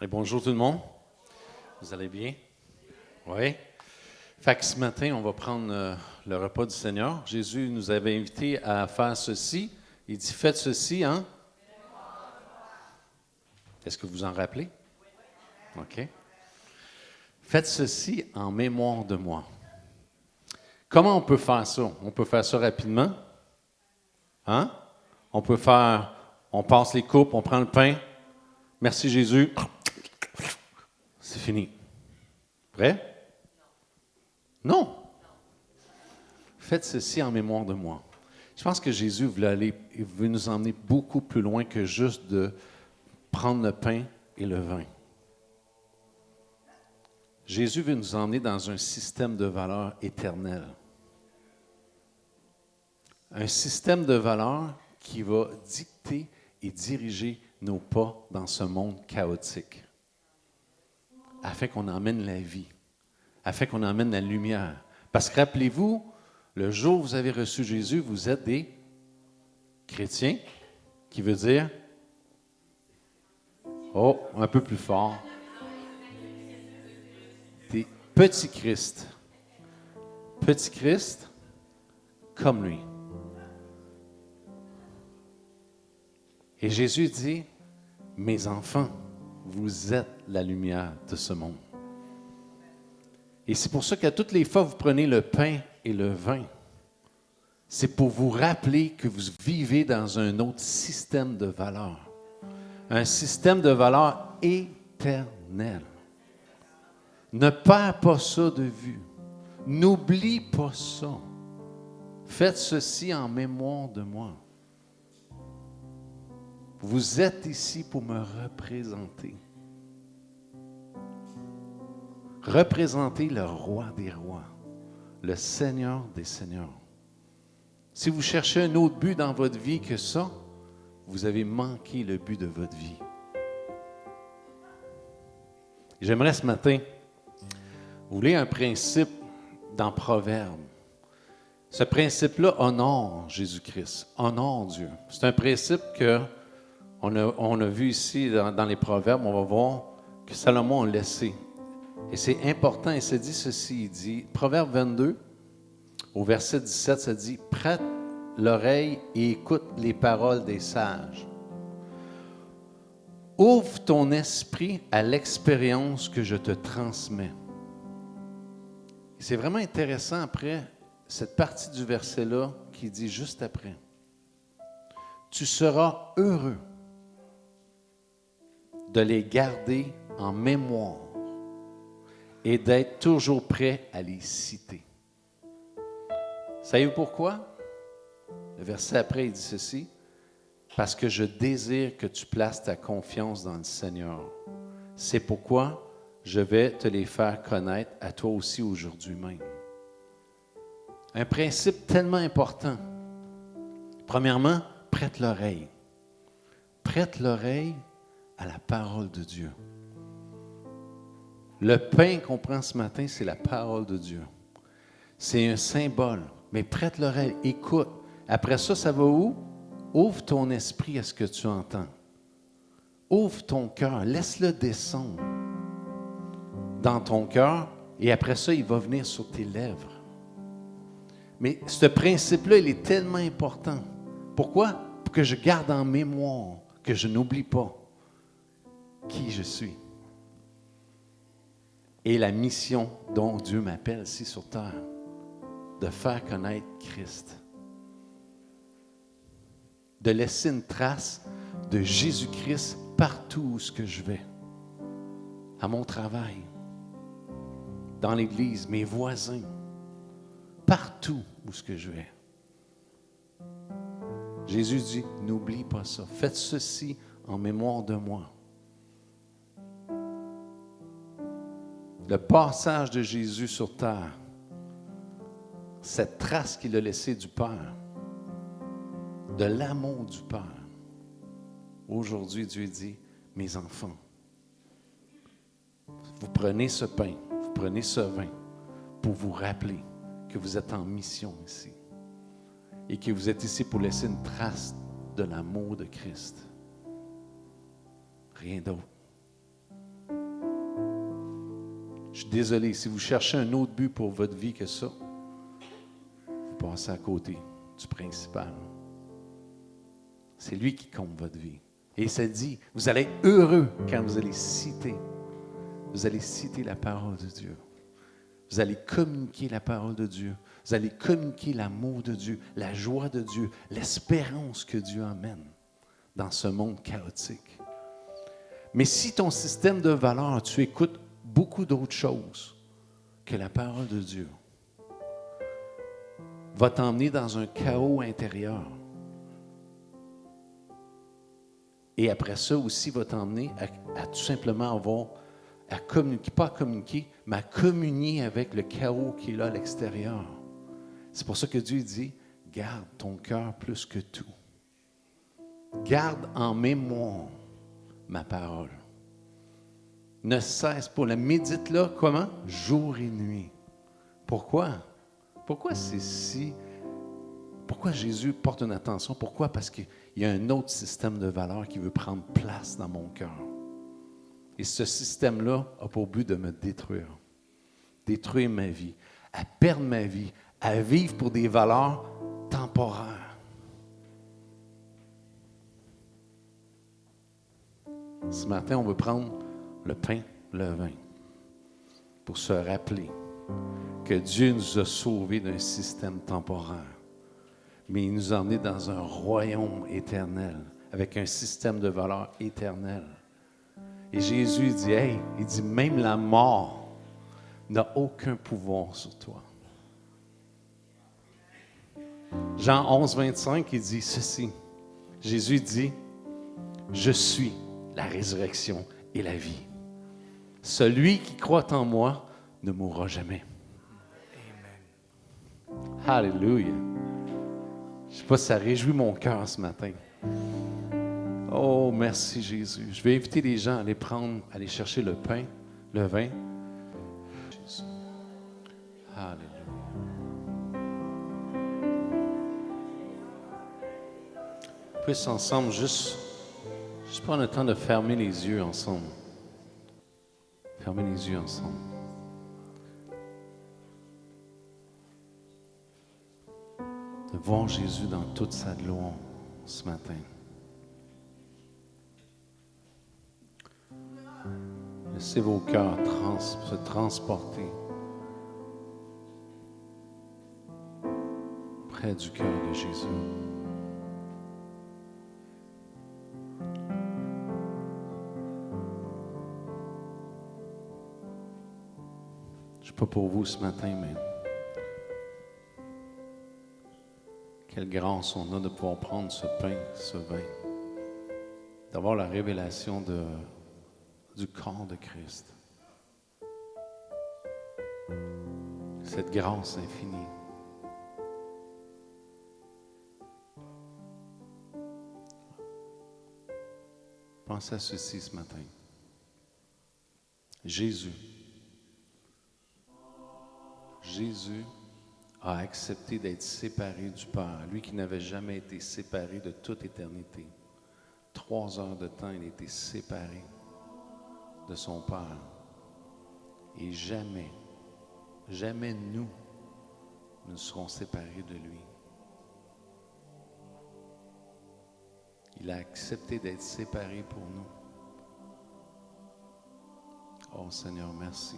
Et bonjour tout le monde. Vous allez bien? Oui. Fait que ce matin, on va prendre le repas du Seigneur. Jésus nous avait invités à faire ceci. Il dit, faites ceci, hein? Est-ce que vous en rappelez? OK. Faites ceci en mémoire de moi. Comment on peut faire ça? On peut faire ça rapidement. Hein? On passe les coupes, on prend le pain. Merci Jésus. C'est fini. Vrai? Non. Faites ceci en mémoire de moi. Je pense que Jésus veut nous emmener beaucoup plus loin que juste de prendre le pain et le vin. Jésus veut nous emmener dans un système de valeurs éternel. Un système de valeurs qui va dicter et diriger nos pas dans ce monde chaotique, afin qu'on emmène la vie, afin qu'on emmène la lumière. Parce que rappelez-vous, le jour où vous avez reçu Jésus, vous êtes des chrétiens, qui veut dire, un peu plus fort, des petits Christ. Petit Christ, comme lui. Et Jésus dit, mes enfants, vous êtes la lumière de ce monde. Et c'est pour ça qu'à toutes les fois, vous prenez le pain et le vin. C'est pour vous rappeler que vous vivez dans un autre système de valeurs. Un système de valeurs éternel. Ne perds pas ça de vue. N'oublie pas ça. Faites ceci en mémoire de moi. Vous êtes ici pour me représenter. Représenter le roi des rois, le Seigneur des seigneurs. Si vous cherchez un autre but dans votre vie que ça, vous avez manqué le but de votre vie. J'aimerais ce matin, vous voulez un principe dans Proverbes. Ce principe-là honore Jésus-Christ, honore Dieu. C'est un principe qu'on a vu ici dans les Proverbes, on va voir que Salomon a laissé. Et c'est important, il se dit ceci, il dit, Proverbe 22, au verset 17, ça dit, « Prête l'oreille et écoute les paroles des sages. Ouvre ton esprit à l'expérience que je te transmets. » C'est vraiment intéressant après cette partie du verset-là qui dit juste après, « Tu seras heureux de les garder en mémoire et d'être toujours prêt à les citer. » Savez-vous pourquoi? Le verset après, il dit ceci. « Parce que je désire que tu places ta confiance dans le Seigneur. C'est pourquoi je vais te les faire connaître à toi aussi aujourd'hui même. » Un principe tellement important. Premièrement, prête l'oreille. Prête l'oreille à la parole de Dieu. Le pain qu'on prend ce matin, c'est la parole de Dieu. C'est un symbole. Mais prête l'oreille, écoute. Après ça, ça va où? Ouvre ton esprit à ce que tu entends. Ouvre ton cœur, laisse-le descendre dans ton cœur et après ça, il va venir sur tes lèvres. Mais ce principe-là, il est tellement important. Pourquoi? Pour que je garde en mémoire, que je n'oublie pas qui je suis. Et la mission dont Dieu m'appelle ici sur terre, de faire connaître Christ. De laisser une trace de Jésus-Christ partout où je vais. À mon travail, dans l'église, mes voisins, partout où je vais. Jésus dit, n'oublie pas ça. Faites ceci en mémoire de moi. Le passage de Jésus sur terre, cette trace qu'il a laissée du Père, de l'amour du Père. Aujourd'hui, Dieu dit, mes enfants, vous prenez ce pain, vous prenez ce vin pour vous rappeler que vous êtes en mission ici et que vous êtes ici pour laisser une trace de l'amour de Christ. Rien d'autre. Je suis désolé, si vous cherchez un autre but pour votre vie que ça, vous passez à côté du principal. C'est lui qui compte votre vie. Et ça dit, vous allez être heureux quand vous allez citer la parole de Dieu. Vous allez communiquer la parole de Dieu. Vous allez communiquer l'amour de Dieu, la joie de Dieu, l'espérance que Dieu amène dans ce monde chaotique. Mais si ton système de valeurs, tu écoutes beaucoup d'autres choses que la parole de Dieu, va t'emmener dans un chaos intérieur. Et après ça aussi va t'emmener à tout simplement avoir, à communiquer, pas à communiquer, mais à communier avec le chaos qui est là à l'extérieur. C'est pour ça que Dieu dit, garde ton cœur plus que tout. Garde en mémoire ma parole. Ne cesse pas, la médite-là, comment? Jour et nuit. Pourquoi? Pourquoi c'est si... Pourquoi Jésus porte une attention? Pourquoi? Parce qu'il y a un autre système de valeurs qui veut prendre place dans mon cœur. Et ce système-là a pour but de me détruire. Détruire ma vie, à perdre ma vie, à vivre pour des valeurs temporaires. Ce matin, on veut prendre le pain, le vin, pour se rappeler que Dieu nous a sauvés d'un système temporaire, mais il nous a emmenés dans un royaume éternel, avec un système de valeurs éternel. Et Jésus dit, hey, il dit, même la mort n'a aucun pouvoir sur toi. Jean 11, 25, il dit ceci. Jésus dit, je suis la résurrection et la vie. Celui qui croit en moi ne mourra jamais. Amen. Alléluia. Je ne sais pas si ça réjouit mon cœur ce matin. Oh, merci Jésus. Je vais inviter les gens à aller chercher le pain, le vin. Jésus. Alléluia. Puisse ensemble juste prendre le temps de fermer les yeux ensemble. Fermez les yeux ensemble. De voir Jésus dans toute sa gloire ce matin. Laissez vos cœurs se transporter près du cœur de Jésus. Je ne sais pas pour vous ce matin, mais quelle grâce on a de pouvoir prendre ce pain, ce vin, d'avoir la révélation du corps de Christ. Cette grâce infinie. Pensez à ceci ce matin. Jésus a accepté d'être séparé du Père, lui qui n'avait jamais été séparé de toute éternité. 3 heures de temps, il a été séparé de son Père. Et jamais nous ne serons séparés de lui. Il a accepté d'être séparé pour nous. Oh Seigneur, merci.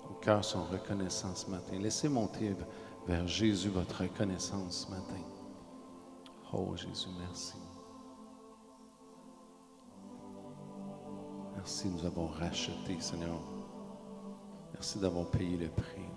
Nos cœurs sont reconnaissants ce matin. Laissez monter vers Jésus votre reconnaissance ce matin. Oh Jésus, merci. Merci de nous avoir rachetés, Seigneur. Merci d'avoir payé le prix.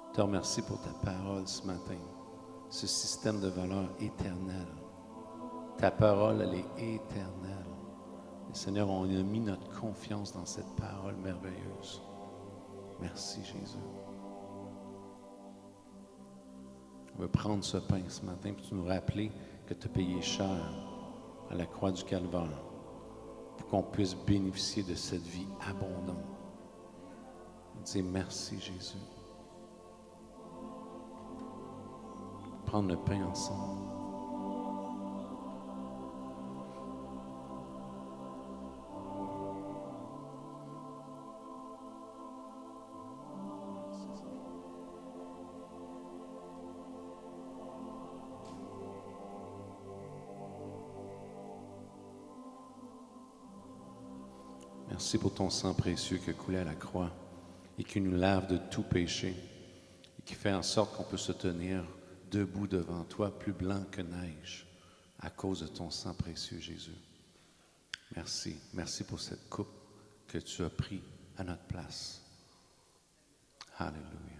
Je te remercie pour ta parole ce matin, ce système de valeurs éternel. Ta parole, elle est éternelle. Et Seigneur, on a mis notre confiance dans cette parole merveilleuse. Merci, Jésus. On veut prendre ce pain ce matin pour nous rappeler que tu as payé cher à la croix du Calvaire pour qu'on puisse bénéficier de cette vie abondante. On dit merci, Jésus. Prendre le pain ensemble. Merci pour ton sang précieux qui a coulé à la croix et qui nous lave de tout péché et qui fait en sorte qu'on peut se tenir debout devant toi, plus blanc que neige, à cause de ton sang précieux, Jésus. Merci. Merci pour cette coupe que tu as prise à notre place. Alléluia.